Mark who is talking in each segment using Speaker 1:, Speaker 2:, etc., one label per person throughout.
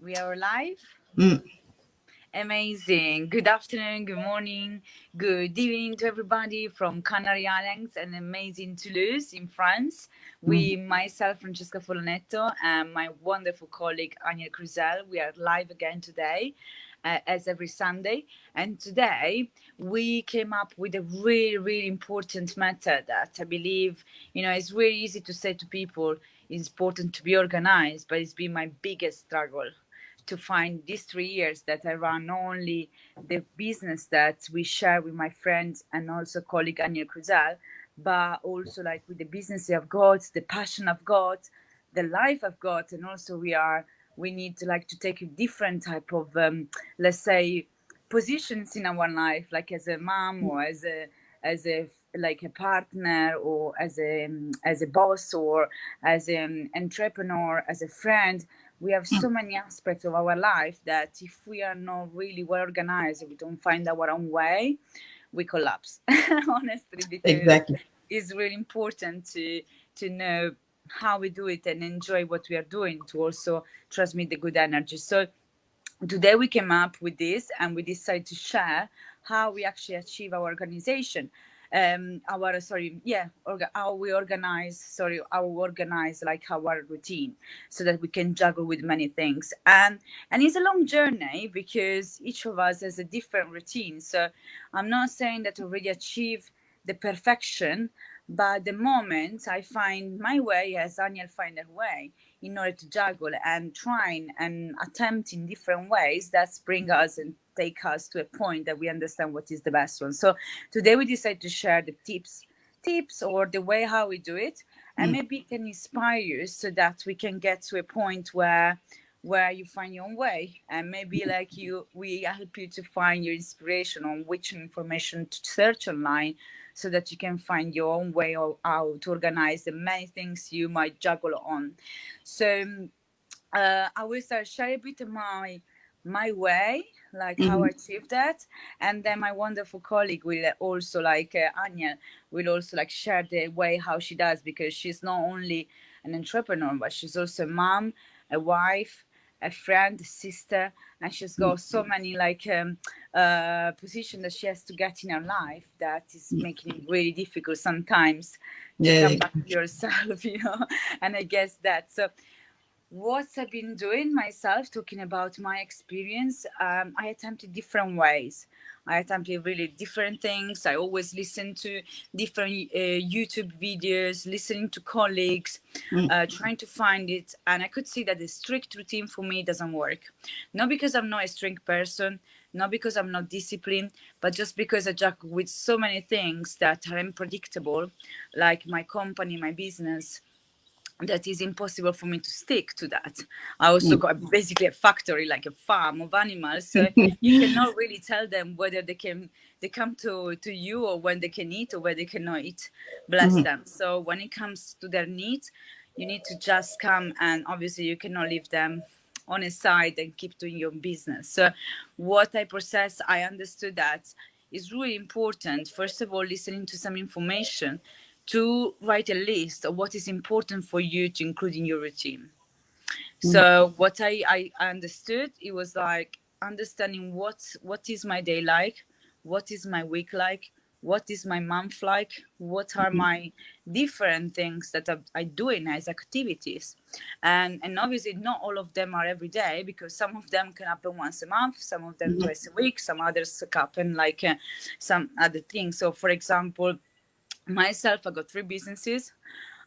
Speaker 1: We are live.
Speaker 2: Mm.
Speaker 1: Amazing. Good afternoon, good morning, good evening to everybody from Canary Islands and amazing Toulouse in France.
Speaker 2: Mm.
Speaker 1: Myself, Francesca Folonetto, and my wonderful colleague, Anya Cruzel, we are live again today. As every Sunday, and today we came up with a really, really important matter that I believe, it's really easy to say to people it's important to be organized, but it's been my biggest struggle to find these 3 years that I run not only the business that we share with my friends and also colleague Aniel Cruzal, but also like with the business I've got, the passion I've got, the life I've got, and also we need to like to take a different type of let's say positions in our life, like as a mom or as a like a partner or as a boss or as an entrepreneur, as a friend. We have so many aspects of our life that if we are not really well organized, we don't find our own way, we collapse. Honestly, because
Speaker 2: Exactly.
Speaker 1: it's really important to know how we do it and enjoy what we are doing to also transmit the good energy. So today we came up with this and we decided to share how we actually achieve our organization, our sorry yeah how we organize, how we organize like our routine so that we can juggle with many things. And it's a long journey because each of us has a different routine. So I'm not saying that I already achieve the perfection, but the moment I find my way as Daniel find her way in order to juggle and trying and attempt in different ways that bring us and take us to a point that we understand what is the best one. So today we decided to share the tips or the way how we do it, and
Speaker 2: Mm.
Speaker 1: maybe it can inspire you so that we can get to a point where you find your own way, and maybe like you we help you to find your inspiration on which information to search online so that you can find your own way of how to organize the many things you might juggle on. So I will start share a bit of my way, like how I
Speaker 2: Mhm.
Speaker 1: achieved that, and then my wonderful colleague will also like Anya will also like share the way how she does, because she's not only an entrepreneur but she's also a mom, a wife, a friend, a sister, and she's
Speaker 2: Mm.
Speaker 1: got so many like position that she has to get in her life that is
Speaker 2: Mm.
Speaker 1: making it really difficult sometimes to
Speaker 2: Yeah.
Speaker 1: come back to yourself, and I guess that. So what I've been doing myself, talking about my experience, I attempted different ways. I attempted really different things. I always listen to different YouTube videos, listening to colleagues,
Speaker 2: Mm.
Speaker 1: trying to find it. And I could see that the strict routine for me doesn't work. Not because I'm not a strict person, not because I'm not disciplined, but just because I juggle with so many things that are unpredictable, like my company, my business, that is impossible for me to stick to that. I also
Speaker 2: Mm.
Speaker 1: got basically a factory, like a farm of animals. So you cannot really tell them whether they come to you or when they can eat or where they cannot eat. Bless
Speaker 2: Mhm.
Speaker 1: them. So when it comes to their needs, you need to just come, and obviously you cannot leave them on a side and keep doing your business. So what I process, I understood that is really important. First of all, listening to some information, to write a list of what is important for you to include in your routine.
Speaker 2: Mm.
Speaker 1: So what I understood, it was like understanding what is my day like, what is my week like, what is my month like, what are my different things that I doing as activities, and obviously not all of them are every day, because some of them can happen once a month, some of them
Speaker 2: Mhm.
Speaker 1: twice a week, some others happen like some other things. So for example, myself, I got three businesses.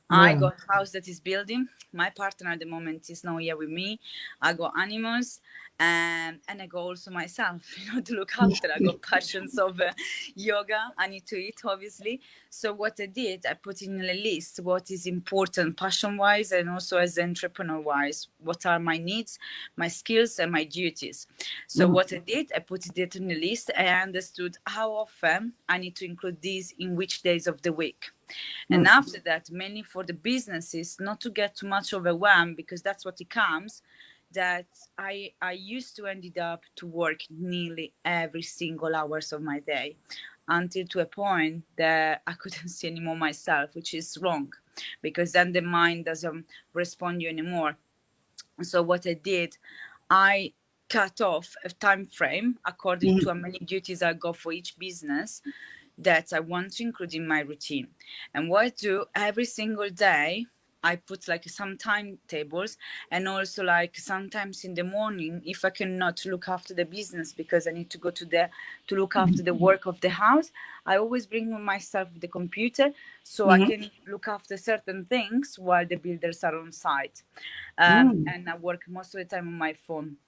Speaker 1: I
Speaker 2: Wow.
Speaker 1: got a house that is building. My partner at the moment is not here with me. I got animals, and I got also myself, to look after. I got passions of yoga. I need to eat, obviously. So what I did, I put in a list what is important passion-wise and also as entrepreneur-wise. What are my needs, my skills, and my duties? So
Speaker 2: Mhm.
Speaker 1: what I did, I put it in a list. I understood how often I need to include these in which days of the week. And
Speaker 2: Mm.
Speaker 1: after that, mainly for the businesses, not to get too much overwhelmed, because that's what it comes. That I used to ended up to work nearly every single hours of my day, until to a point that I couldn't see anymore myself, which is wrong, because then the mind doesn't respond you anymore. So what I did, I cut off a time frame according to how many duties I got for each business that I want to include in my routine. And what I do every single day, I put like some timetables, and also like sometimes in the morning, if I cannot look after the business because I need to go to look after the work of the house, I always bring with myself the computer so I can look after certain things while the builders are on site. And I work most of the time on my phone.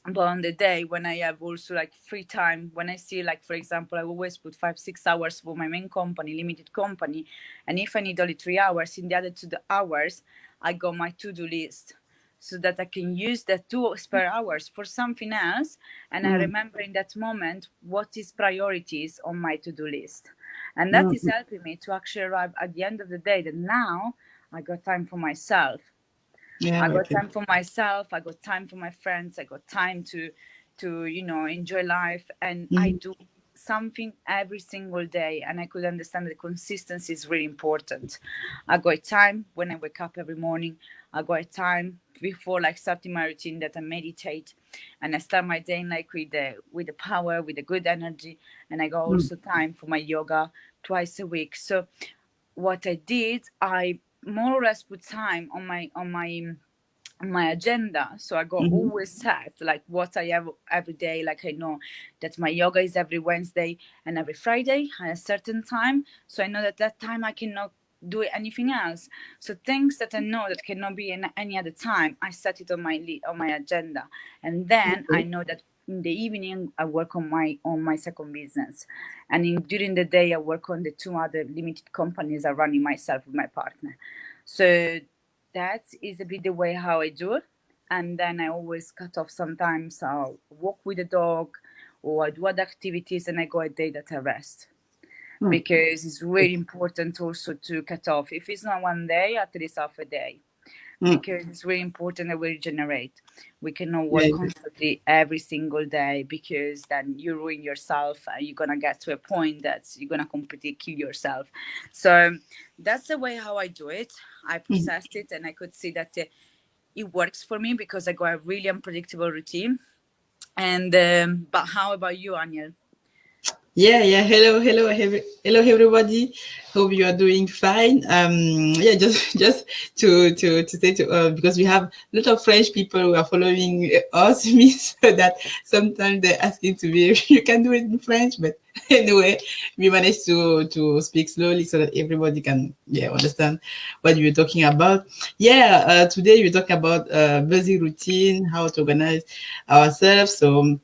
Speaker 1: But on the day when I have also like free time, when I see, like, for example, I always put 5-6 hours for my main company, limited company, and if I need only 3 hours, in the other 2 hours I got my to-do list so that I can use that 2 spare hours for something else. And I remember in that moment what is priorities on my to-do list, and that is helping me to actually arrive at the end of the day that now I got time for myself.
Speaker 2: Yeah,
Speaker 1: I got
Speaker 2: okay.
Speaker 1: time for myself. I got time for my friends. I got time to enjoy life. And I do something every single day. And I could understand that consistency is really important. I got time when I wake up every morning. I got time before like starting my routine that I meditate, and I start my day like with the power, with the good energy. And I got also time for my yoga twice a week. So what I did, I more or less put time on my agenda, so I got always set like what I have every day. Like I know that my yoga is every Wednesday and every Friday at a certain time, so I know that that time I cannot do anything else. So things that I know that cannot be in any other time, I set it on my agenda. And then I know that in the evening I work on my second business, and during the day I work on the two other limited companies I running myself with my partner. So that is a bit the way how I do it. And then I always cut off. Sometimes I'll walk with the dog, or I do other activities, and I go a day that I rest, because it's really important also to cut off. If it's not one day, at least half a day, because it's really important that we regenerate. We cannot
Speaker 2: Yeah,
Speaker 1: work constantly every single day, because then you ruin yourself and you're gonna get to a point that you're gonna completely kill yourself. So that's the way how I do it. I processed it, and I could see that it works for me because I got a really unpredictable routine. And but how about you, Aniel?
Speaker 2: yeah. Hello, everybody. Hope you are doing fine. Yeah, just to say to because we have a lot of French people who are following us, me, so that sometimes they're asking to be you can do it in French, but anyway, we managed to speak slowly so that everybody can understand what you're talking about. Yeah, today we're talking about busy routine, how to organize ourselves. So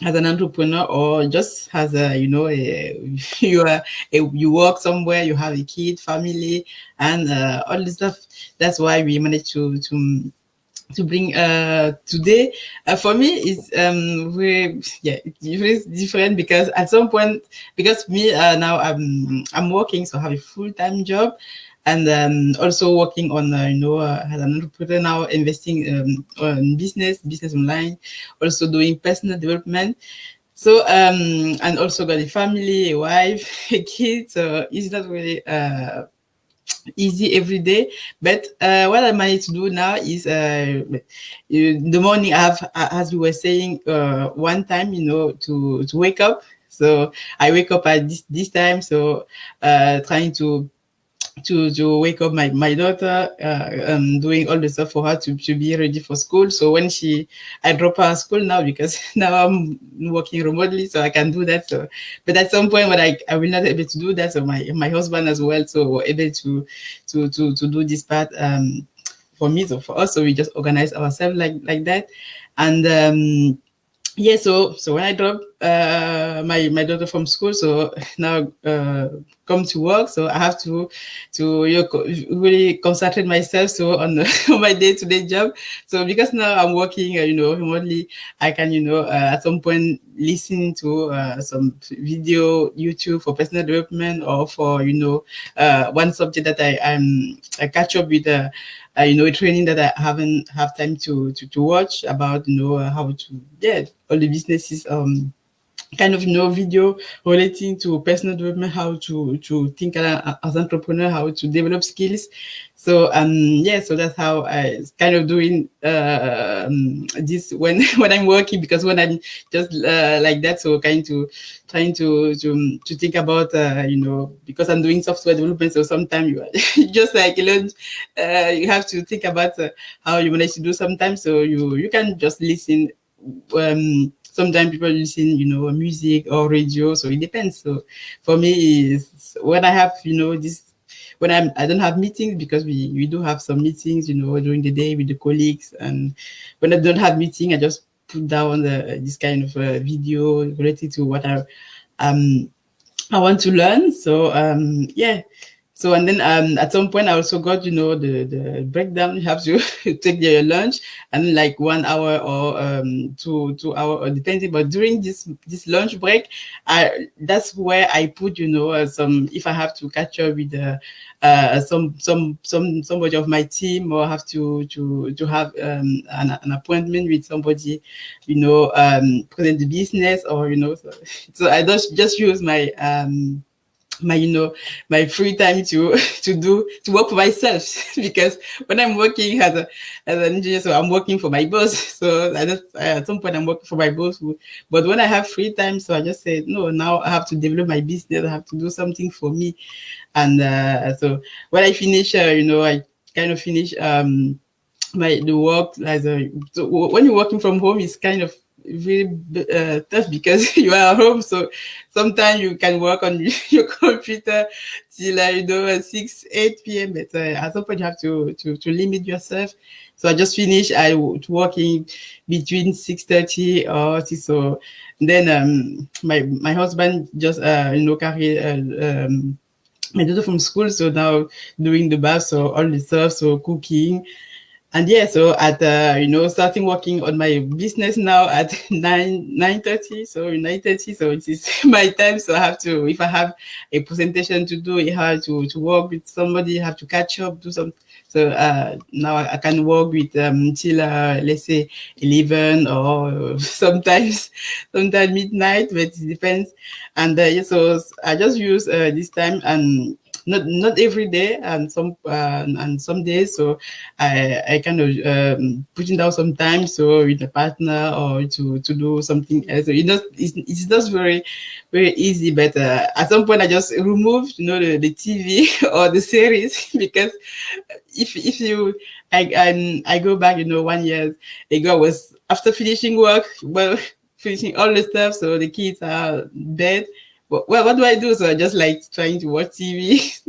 Speaker 2: as an entrepreneur, or just as a you are you work somewhere, you have a kid, family, and all this stuff. That's why we managed to bring today. For me it's very it's different, because at some point, because me now I'm working, so I have a full-time job, and also working on as an entrepreneur now, investing on business online, also doing personal development. So and also got a family, a wife, a kid, so it's not really easy every day. But what I managed to do now is in the morning I have, as we were saying, one time, to wake up. So I wake up at this time. So trying to wake up my daughter, doing all the stuff for her to be ready for school. So when I drop her at school now, because now I'm working remotely, so I can do that. So, but at some point when I will not be able to do that, so my husband as well, so we're able to do this part for me, so for us. So we just organize ourselves like that. And yeah, so when I drop my daughter from school, so now come to work, so I have to really concentrate myself so on, on my day-to-day job. So because now I'm working remotely, I can at some point listen to some video YouTube for personal development, or for one subject that I catch up with a training that I haven't have time to watch about how to all the businesses kind of video relating to personal development, how to think as entrepreneur, how to develop skills. So yeah, so that's how I kind of doing this when when I'm working, because when I'm just like that, so trying to think about because I'm doing software development, so sometimes you just like you have to think about how you manage to do sometimes, so you can just listen. Sometimes people listen, music or radio, so it depends. So for me, is when I have, this, when I don't have meetings, because we do have some meetings, during the day with the colleagues, and when I don't have meeting, I just put down this kind of video related to what um I want to learn. So yeah. So and then at some point I also got the breakdown. You have to take your lunch, and like 1 hour or 2 hour or depending. But during this lunch break, that's where I put some, if I have to catch up with somebody of my team, or have to have an appointment with somebody, present the business, or so I just use my my free time to work for myself because when I'm working as an engineer, so I'm working for my boss. So at some point I'm working for my boss, but when I have free time, so I just say no, now I have to develop my business, I have to do something for me. And so when I finish, I kind of finish the work as so when you're working from home, it's kind of very tough because you are at home. So sometimes you can work on your computer till 6 8 p.m. But at some point you have to limit yourself. So I just finished. I was working between 6:30 or 6. So then my husband just carry my daughter from school. So now doing the bath, so all the stuff, so cooking. And yeah, so at starting working on my business now at 9:30. So 9:30, so it is my time. So I have to, if I have a presentation to do, I have to work with somebody, have to catch up, do some. So now I can work with till let's say 11, or sometimes midnight, but it depends. And yeah, so I just use this time, and not every day, and some days. So I kind of putting down some time, so with a partner, or to do something else. So it's not very easy, but at some point I just removed the TV or the series because if you I go back 1 year ago, I was after finishing work, well, finishing all the stuff, so the kids are bed. Well, what do I do? So I just like trying to watch TV.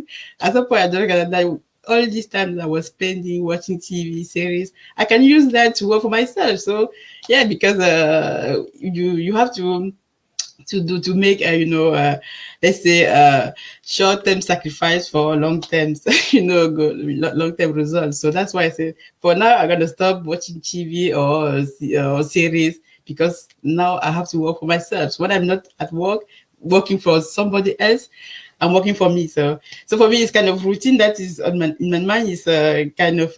Speaker 2: At some point I just realized that all these times I was spending watching TV series, I can use that to work for myself. So yeah, because you have to make let's say short-term sacrifice for long-term long-term results. So that's why I say for now I'm gonna stop watching TV or series, because now I have to work for myself. So when I'm not at work working for somebody else, I'm working for me. So for me, it's kind of routine that is in my mind, is kind of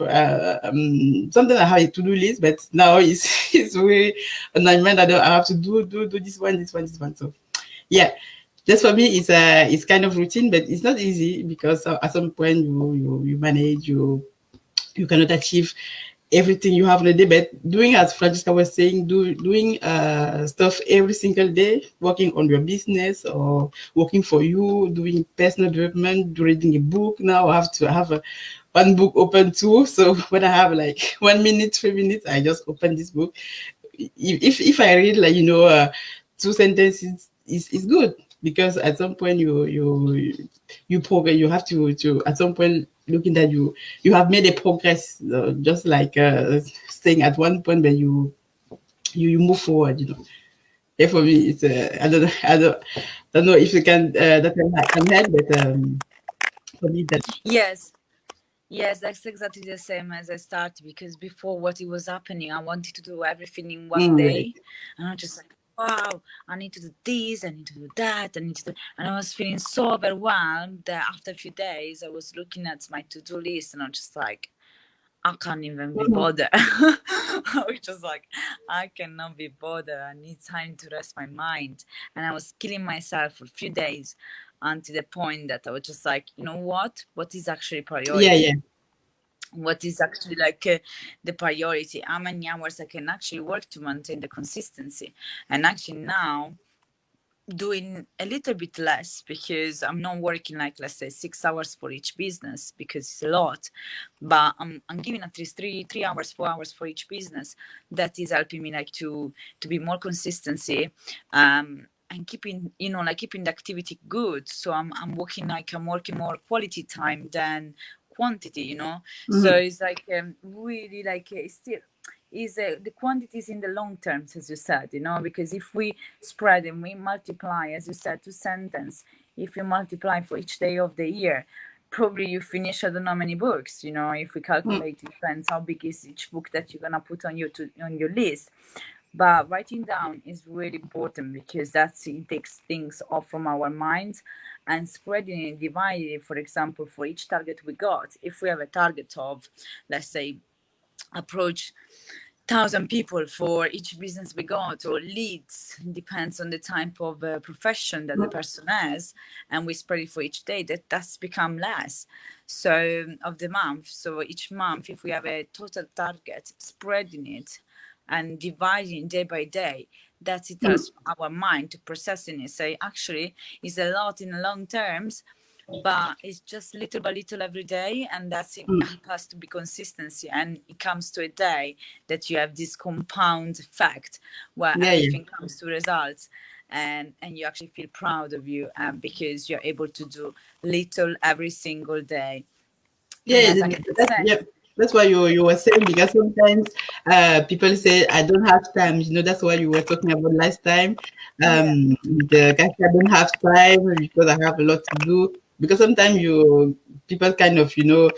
Speaker 2: something I have a to-do list, but now it's really on my mind. I have to do this one, this one, this one. So yeah, just for me, it's kind of routine, but it's not easy, because at some point you manage, you cannot achieve everything you have in a day. But doing, as Francesca was saying, doing stuff every single day, working on your business or working for you, doing personal development, reading a book. Now I have to have one book open too. So when I have like 1 minute, 3 minutes, I just open this book. If I read like 2 sentences, is good, because at some point you progress. You have to at some point looking that you have made a progress, just like staying at one point, but you move forward. Yeah, for me, it's I don't know if you can that can help, but for me that.
Speaker 1: Yes. Yes, that's exactly the same as I started, because before what it was happening, I wanted to do everything in one
Speaker 2: Right.
Speaker 1: day. And I'm just like, wow, I need to do this, I need to do that, I need to do, and I was feeling so overwhelmed that after a few days I was looking at my to-do list, and I'm just like, I can't even be bothered. I was just like, I cannot be bothered. I need time to rest my mind. And I was killing myself for a few days until the point that I was just like, you know what? What is actually
Speaker 2: Yeah,
Speaker 1: priority?
Speaker 2: yeah.
Speaker 1: What is actually like the priority? How many hours I can actually work to maintain the consistency? And actually now doing a little bit less because I'm not working like, let's say, 6 hours for each business because it's a lot, but I'm giving at least three hours, 4 hours for each business. That is helping me like to be more consistency, and keeping, you know, like keeping the activity good. So I'm working more quality time than quantity, you know. So
Speaker 2: Mhm.
Speaker 1: it's like really like it's still is the quantities in the long terms, as you said, you know, because if we spread and we multiply, as you said, 2 sentence, if you multiply for each day of the year, probably you finish I don't know how many books, you know, if we
Speaker 2: Mm.
Speaker 1: calculate, it depends how big is each book that you're gonna put on on your list. But writing down is really important because that's it takes things off from our minds, and spreading it, dividing it, for example, for each target we got, if we have a target of, let's say, approach 1,000 people for each business we got, or leads, depends on the type of profession that the person has, and we spread it for each day, that's become less so of the month. So each month, if we have a total target, spreading it and dividing day by day, that it
Speaker 2: Mm.
Speaker 1: has our mind to processing it, say actually is a lot in the long terms, but it's just little by little every day, and that's it
Speaker 2: Mm.
Speaker 1: help us to be consistency, and it comes to a day that you have this compound effect where
Speaker 2: Yeah, yeah.
Speaker 1: everything comes to results, and you actually feel proud of you, because you're able to do little every single day. And
Speaker 2: Yeah,
Speaker 1: as I can
Speaker 2: that's,
Speaker 1: say,
Speaker 2: yeah. That's why you were saying, because sometimes people say I don't have time. You know, that's what you were talking about last time.
Speaker 1: yeah,
Speaker 2: The guy I don't have time because I have a lot to do. Because sometimes you people kind of, you know,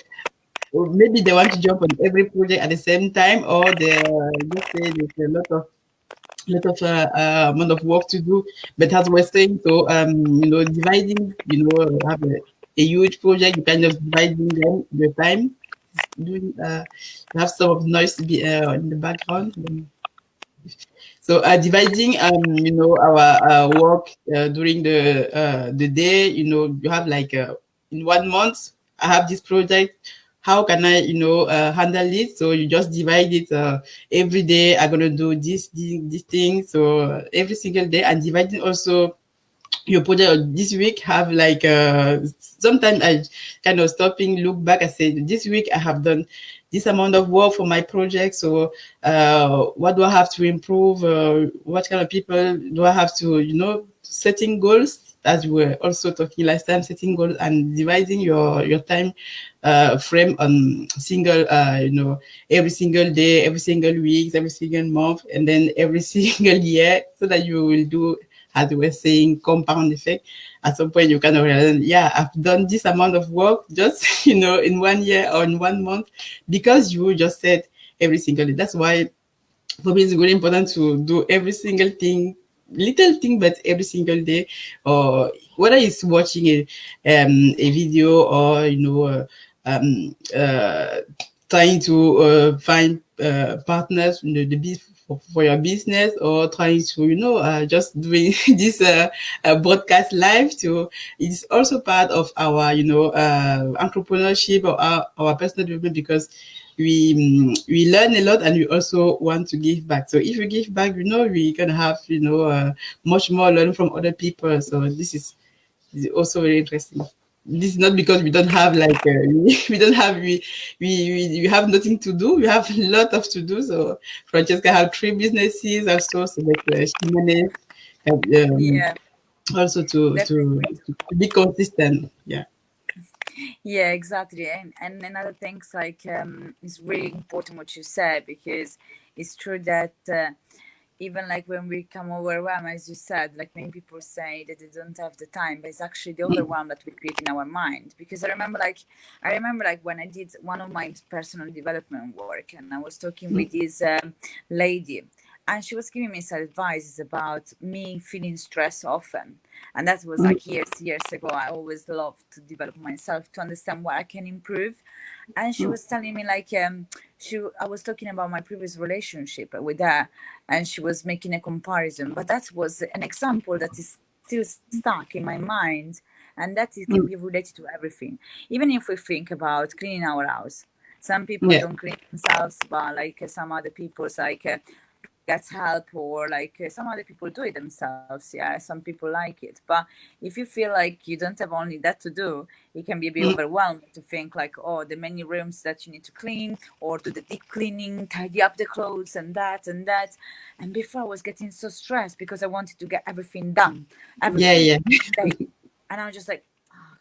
Speaker 2: or maybe they want to jump on every project at the same time, or they just say there's a lot of amount of work to do. But as we're saying, so you know, dividing, you know, have a huge project, you kind of dividing them the time. Doing you have some of noise in the background. So dividing you know our work during the day, you know, you have like in 1 month I have this project. How can I, you know, handle it? So you just divide it every day. I'm gonna do this thing. So every single day, and dividing also your project this week have like sometimes I kind of stopping, look back, I say this week I have done this amount of work for my project. So what do I have to improve? What kind of people do I have to, you know, setting goals, as we were also talking last time, setting goals and dividing your time frame on single you know, every single day, every single week, every single month, and then every single year, so that you will do, as we were saying, compound effect. At some point, you kind of realize, yeah, I've done this amount of work just, you know, in 1 year or in 1 month, because you just said every single day. That's why for me it's really important to do every single thing, little thing, but every single day, or whether it's watching a video, or you know, trying to find partners, you know, for your business, or trying to, you know, just doing this broadcast live to, it's also part of our, you know, entrepreneurship, or our personal development, because we learn a lot, and we also want to give back. So if we give back, you know, we can have, you know, much more learn from other people. So this is also very interesting. This is not because we don't have like we don't have we have nothing to do. We have a lot of to do. So Francesca have 3 businesses also, so like she managed
Speaker 1: yeah,
Speaker 2: also
Speaker 1: definitely.
Speaker 2: to be consistent. Yeah.
Speaker 1: Yeah, exactly. And another things like it's really important what you said, because it's true that even like when we come overwhelmed, as you said, like many people say that they don't have the time, but it's actually the
Speaker 2: Mm.
Speaker 1: overwhelm that we create in our mind. Because I remember like when I did one of my personal development work, and I was talking with this lady, and she was giving me some advice about me feeling stressed often, and that was like years ago. I always loved to develop myself to understand what I can improve, and she was telling me like I was talking about my previous relationship with her, and she was making a comparison, but that was an example that is still stuck in my mind, and that it can be related to everything. Even if we think about cleaning our house, some people
Speaker 2: Yeah.
Speaker 1: don't clean themselves, but like some other people's like get help, or like some other people do it themselves. Yeah, some people like it, but if you feel like you don't have only that to do, it can be a bit overwhelming to think like, oh, the many rooms that you need to clean, or do the deep cleaning, tidy up the clothes, and that and that. And before I was getting so stressed because I wanted to get everything done,
Speaker 2: Yeah,
Speaker 1: everything
Speaker 2: yeah.
Speaker 1: day. And I was just like,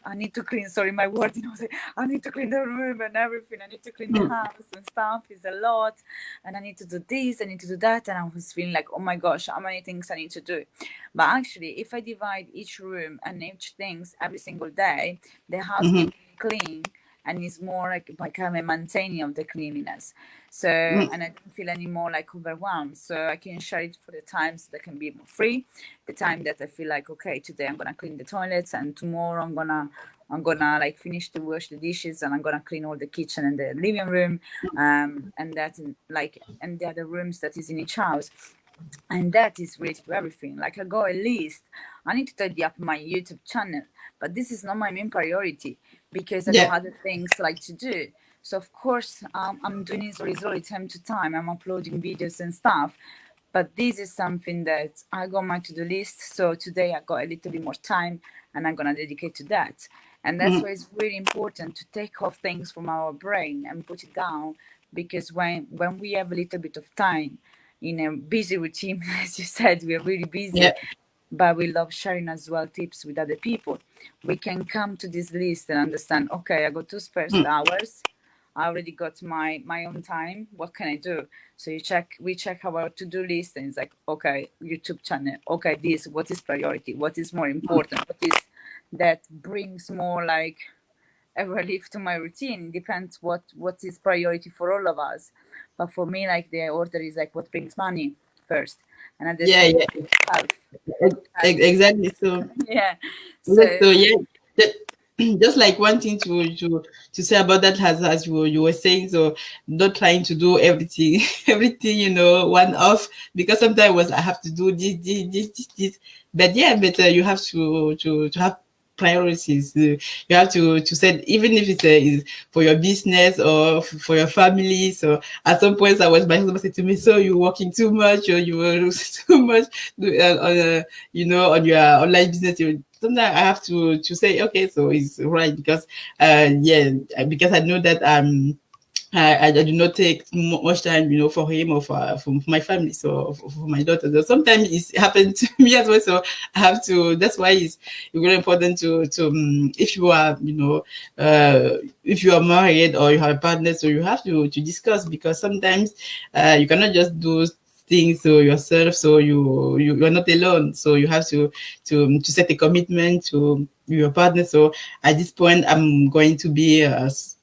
Speaker 1: I need to clean, sorry, my word, you know, like, I need to clean the room and everything. I need to clean the house and stuff. It's a lot. And I need to do this, I need to do that. And I was feeling like, oh my gosh, how many things I need to do. But actually, if I divide each room and each things every single day, the house
Speaker 2: Mm-hmm.
Speaker 1: can be clean, and it's more like I'm a maintaining of the cleanliness. So, and I don't feel any more like overwhelmed. So I can share it for the times that can be more free, the time that I feel like, okay, today I'm gonna clean the toilets, and tomorrow I'm gonna like finish to wash the dishes, and I'm gonna clean all the kitchen and the living room, and that like and the other rooms that is in each house. And that is related to everything. Like I go at least, I need to tidy up my YouTube channel, but this is not my main priority because I got
Speaker 2: Yeah.
Speaker 1: other things like to do. So of course, I'm doing this slowly, time to time. I'm uploading videos and stuff, but this is something that I got my to-do list. So today I got a little bit more time, and I'm gonna dedicate to that. And that's why it's really important to take off things from our brain and put it down, because when we have a little bit of time in a busy routine, as you said, we're really busy,
Speaker 2: Yeah.
Speaker 1: but we love sharing as well tips with other people. We can come to this list and understand, okay, I got two spare hours. I already got my own time. What can I do? So we check our to-do list, and it's like, okay, YouTube channel. Okay, this, what is priority? What is more important? What is that brings more like a relief to my routine? Depends what is priority for all of us. But for me, like the order is like what brings money first, and at the
Speaker 2: Yeah,
Speaker 1: same
Speaker 2: yeah.
Speaker 1: time, health.
Speaker 2: Exactly. So,
Speaker 1: Yeah.
Speaker 2: yes,
Speaker 1: So
Speaker 2: so yeah, that, just like one thing to say about that, as you were saying, so not trying to do everything everything, one off, because sometimes I have to do this, but yeah, but you have to have priorities. You have to set, even if it's is for your business or for your family. So at some points, my husband said to me, "So you're working too much, or you were too much on your online business." Sometimes I have to say, okay, so it's right, because because I know that I do not take much time, for him, or for my family, so for my daughter. So sometimes it happens to me as well. So I have to. That's why it's really important to if you are, if you are married or you have a partner, so you have to discuss, because sometimes you cannot just do things so yourself. So you're not alone. So you have to set a commitment to your partner. So at this point, I'm going to be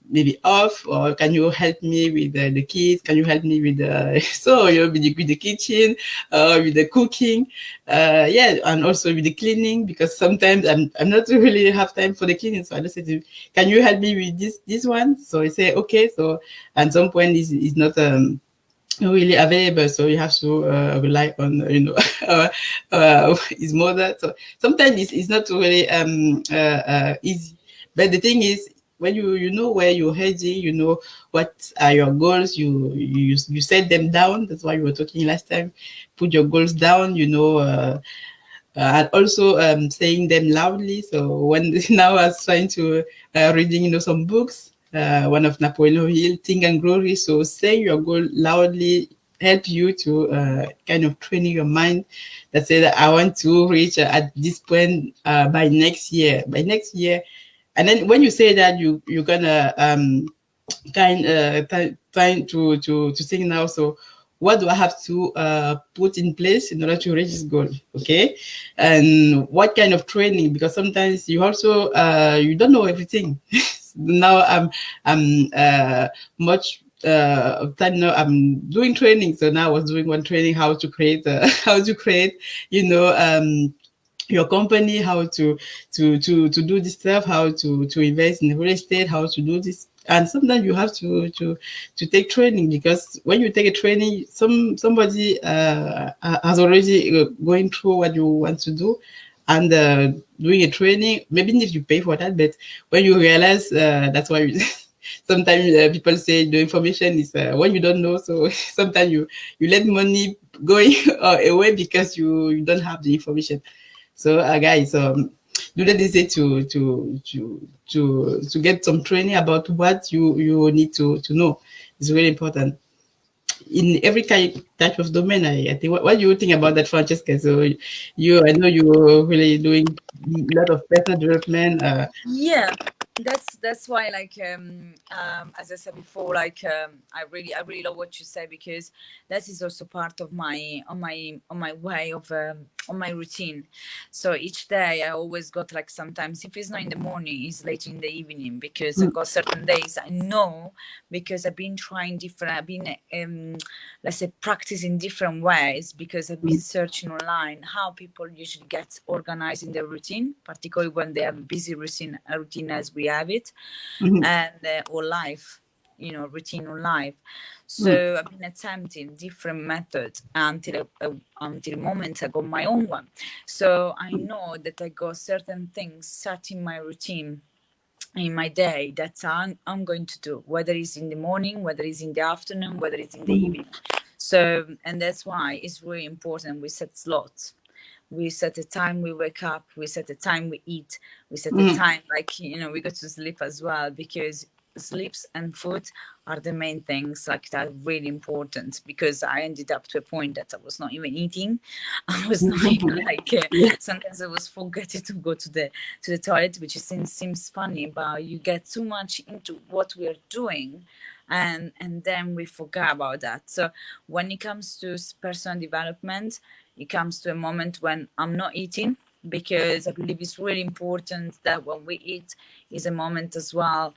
Speaker 2: maybe off, or can you help me with the kids? Can you help me with the so with the kitchen, with the cooking, yeah, and also with the cleaning, because sometimes I'm not really have time for the cleaning. So I just said, can you help me with this one? So I say okay. So at some point is not really available, so you have to rely on his mother. So sometimes it's not really easy, but the thing is, when you know where you're heading, what are your goals, you set them down. That's why we were talking last time. Put your goals down, and also saying them loudly. So when now I was trying to reading, some books, one of Napoleon Hill, Think and Grow Rich. So saying your goal loudly help you to kind of training your mind, that say that I want to reach at this point by next year. And then when you say that, you're gonna trying to think now. So what do I have to put in place in order to reach this goal? Okay, and what kind of training? Because sometimes you also you don't know everything. Now I'm much of time now I'm doing training. So now I was doing one training how to create how to create, your company, how to do this stuff, how to invest in real estate, how to do this. And sometimes you have to take training, because when you take a training, somebody has already going through what you want to do, and doing a training, maybe if you pay for that, but when you realize, that's why sometimes people say the information is when you don't know. So sometimes you let money going away because you don't have the information. So guys, do not hesitate to get some training about what you need to know. It's really important in every type of domain. I think. What do you think about that, Francesca? So I know you're really doing a lot of personal development.
Speaker 1: Yeah, that's why, like, as I said before, like, I really love what you say, because that is also part of my way of on my routine. So each day I always got, like, sometimes if it's not in the morning, it's late in the evening, because I've got certain days I know, because I've been trying different, I've been let's say practicing different ways, because I've been searching online how people usually get organized in their routine, particularly when they have a busy routine as we have it, and or life, routine or life. So I've been attempting different methods until until moment I got my own one. So I know that I got certain things set in my routine in my day that I'm going to do, whether it's in the morning, whether it's in the afternoon, whether it's in the evening. So, and that's why it's really important we set slots. We set a time we wake up, we set a time we eat, we set a time, like, we go to sleep as well, because sleeps and food are the main things, like, that are really important, because I ended up to a point that I was not even eating. I was not even, like, sometimes I was forgetting to go to the toilet, which seems funny, but you get too much into what we are doing, and then we forget about that. So when it comes to personal development, it comes to a moment when I'm not eating, because I believe it's really important that when we eat is a moment as well,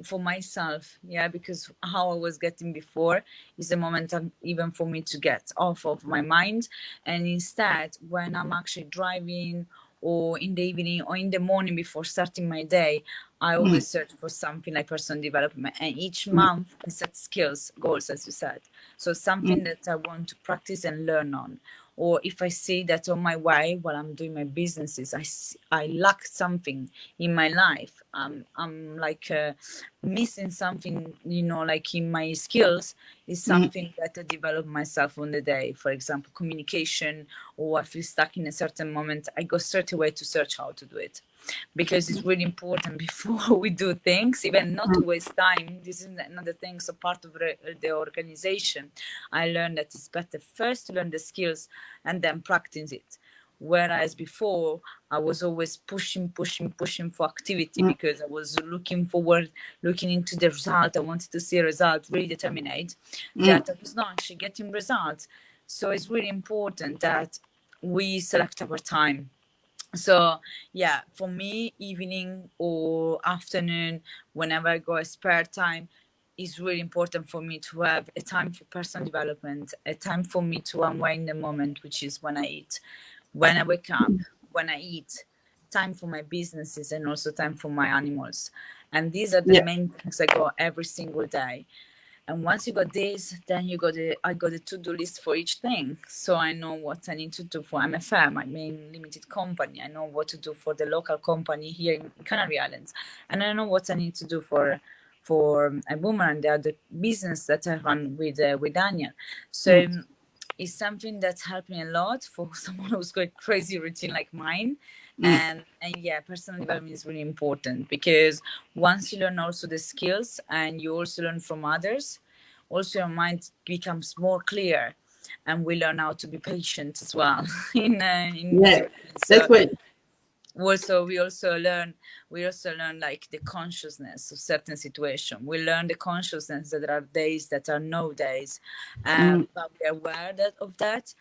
Speaker 1: for myself, because how I was getting before is a moment even for me to get off of my mind. And instead, when I'm actually driving, or in the evening, or in the morning before starting my day, I always search for something like personal development. And each month I set skills, goals, as you said. So something that I want to practice and learn on. Or if I see that on my way while I'm doing my businesses, I lack something in my life. I'm like missing something, like in my skills, is something that I develop myself on the day. For example, communication, or I feel stuck in a certain moment, I go straight away to search how to do it, because it's really important before we do things, even not to waste time. This is another thing. So part of the organization, I learned that it's better first to learn the skills and then practice it. Whereas before, I was always pushing for activity, because I was looking into the result. I wanted to see a result, really determined that I was not actually getting results. So it's really important that we select our time. So yeah, for me, evening or afternoon, whenever I got a spare time, is really important for me to have a time for personal development, a time for me to unwind the moment, which is when I eat, when I wake up, when I eat, time for my businesses, and also time for my animals. And these are the main things I got every single day. And once you got this, then I got the to-do list for each thing. So I know what I need to do for MFM, my main limited company. I know what to do for the local company here in Canary Islands. And I know what I need to do for a Boomerang, the other business that I run with Daniel. So it's something that's helped me a lot for someone who's got a crazy routine like mine. And yeah, personal development is really important, because once you learn also the skills and you also learn from others, also your mind becomes more clear, and we learn how to be patient as well.
Speaker 2: That's what.
Speaker 1: Also we also learn like the consciousness of certain situation. We learn the consciousness that there are days that are no days, but we're aware of that,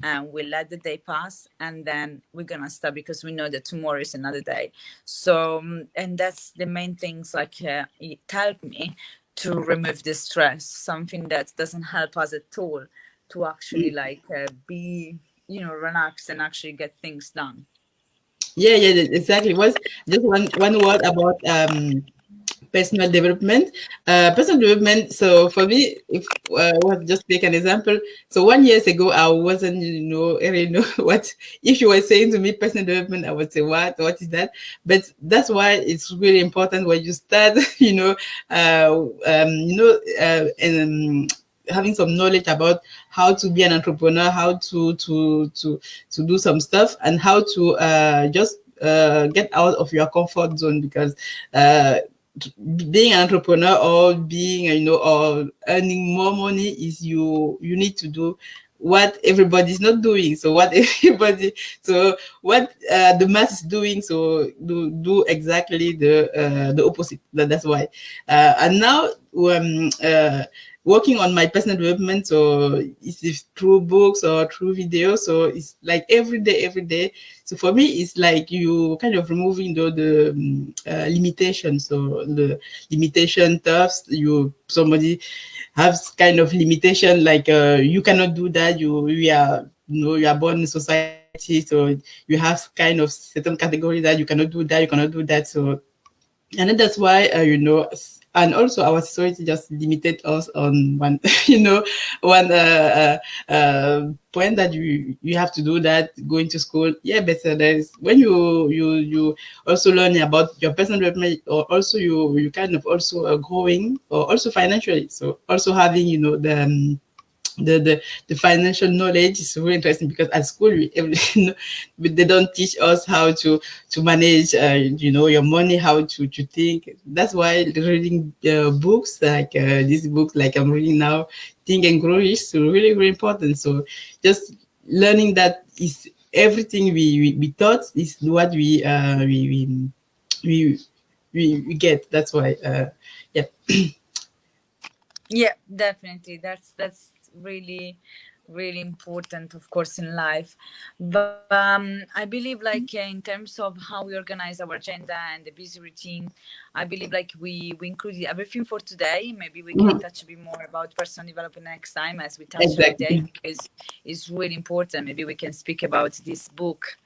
Speaker 1: and we let the day pass, and then we're gonna stop, because we know that tomorrow is another day. So and that's the main things, like it helped me to remove the stress, something that doesn't help us at all to actually like be, you know, relaxed and actually get things done.
Speaker 2: Yeah, yeah, exactly. Was just one word about personal development. Personal development. So for me, if what just take an example. So 1 years ago, I wasn't, I really know what. If you were saying to me personal development, I would say what? What is that? But that's why it's really important when you start, and having some knowledge about how to be an entrepreneur, how to do some stuff, and how to just get out of your comfort zone, because being an entrepreneur or being, or earning more money is you need to do what everybody's not doing. So what the mass is doing, so do exactly the opposite. That's why. And now working on my personal development, so it's through books or through videos, so it's like every day. So for me, it's like you kind of removing the limitations. So the limitation stuff, somebody has kind of limitation, like you cannot do that. You are born in society, so you have kind of certain category that you cannot do that. You cannot do that. So, and then that's why and also our society just limited us on one one point, that you have to do that, going to school. Yeah, but there's when you also learning about your personal development, or also you kind of also growing, or also financially, so also having the financial knowledge is really interesting, because at school but they don't teach us how to manage your money, how to think. That's why reading books like these books like I'm reading now, Think and Grow Rich, is really really important. So just learning that is everything we thought is what we we get. That's why yeah.
Speaker 1: Yeah, definitely. That's really really important, of course, in life. But I believe like in terms of how we organize our agenda and the busy routine, I believe like we included everything for today. Maybe we can
Speaker 2: Mhm.
Speaker 1: touch a bit more about personal development next time, as we touch every day,
Speaker 2: Exactly.
Speaker 1: because it's really important. Maybe we can speak about this book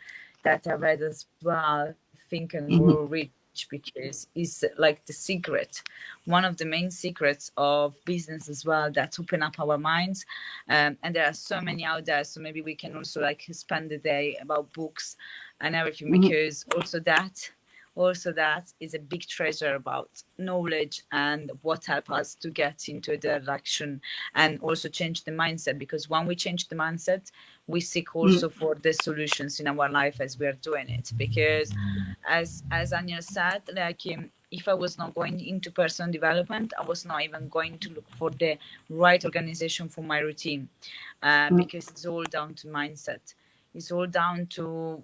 Speaker 1: that I read as well, Think and Grow
Speaker 2: Mhm.
Speaker 1: Rich, because it's like the secret, one of the main secrets of business as well, that open up our minds. And there are so many out there. So maybe we can also like spend the day about books and everything,
Speaker 2: Mhm.
Speaker 1: because also that is a big treasure about knowledge and what help us to get into the direction and also change the mindset, because when we change the mindset, we seek
Speaker 2: Mhm.
Speaker 1: also for the solutions in our life as we are doing it. Because as Anya said, like if I was not going into personal development, I was not even going to look for the right organization for my routine, because it's all down to mindset. It's all down to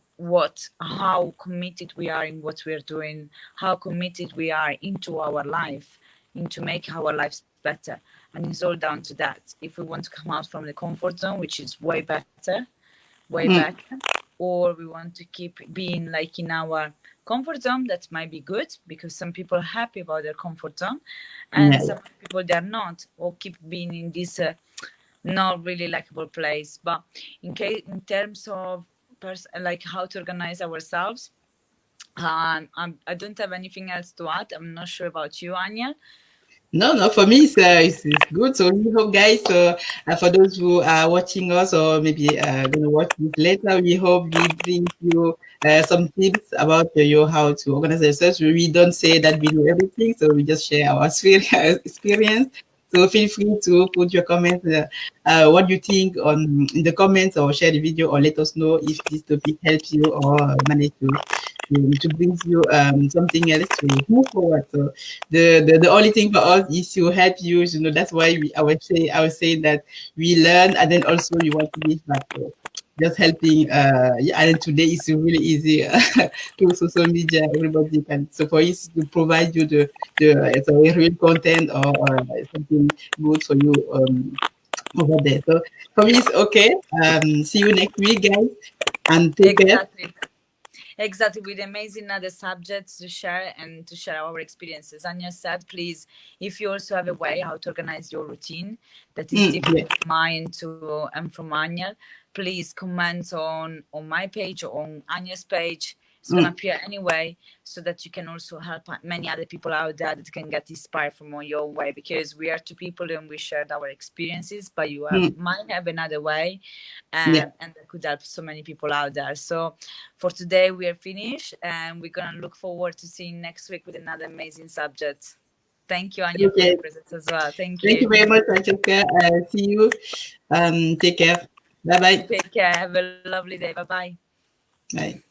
Speaker 1: how committed we are in what we are doing, how committed we are into our life, into make our lives better. And it's all down to that. If we want to come out from the comfort zone, which is way better, way
Speaker 2: Mhm.
Speaker 1: back, or we want to keep being like in our comfort zone, that might be good, because some people are happy about their comfort zone and
Speaker 2: Yeah.
Speaker 1: some people they're not, or keep being in this not really likable place. But in terms of like how to organize ourselves, I don't have anything else to add. I'm not sure about you, Anya.
Speaker 2: No, no, for me, it's good. So we hope, guys, so for those who are watching us, or maybe going to watch this later, we hope we bring you some tips about how to organize yourselves. We don't say that we know everything, so we just share our experience. So feel free to put your comments, what you think on in the comments, or share the video, or let us know if this topic helps you, or manage to bring you something else to move forward. So the only thing for us is to help you. That's why I was saying that we learn, and then also we want to give back. So just helping. Yeah, and today is really easy through social media. Everybody can. So for us to provide you the so real content, or something good for you over there. So for me, it's okay. See you next week, guys, and take care.
Speaker 1: Exactly. Exactly, with amazing other subjects to share and to share our experiences. Anya said, please, if you also have a way how to organize your routine that is different from mine to and from Anya, please comment on my page or on Anya's page. It's gonna appear anyway, so that you can also help many other people out there that can get inspired from your way, because we are two people and we shared our experiences, but you might have another way, and that could help so many people out there. So for today we are finished, and we're gonna look forward to seeing next week with another amazing subject. Thank you, Anya, for your presence as well. Thank you.
Speaker 2: Thank you very much, Francesca. See you. Take care. Bye bye.
Speaker 1: Take care. Have a lovely day. Bye bye.
Speaker 2: Bye.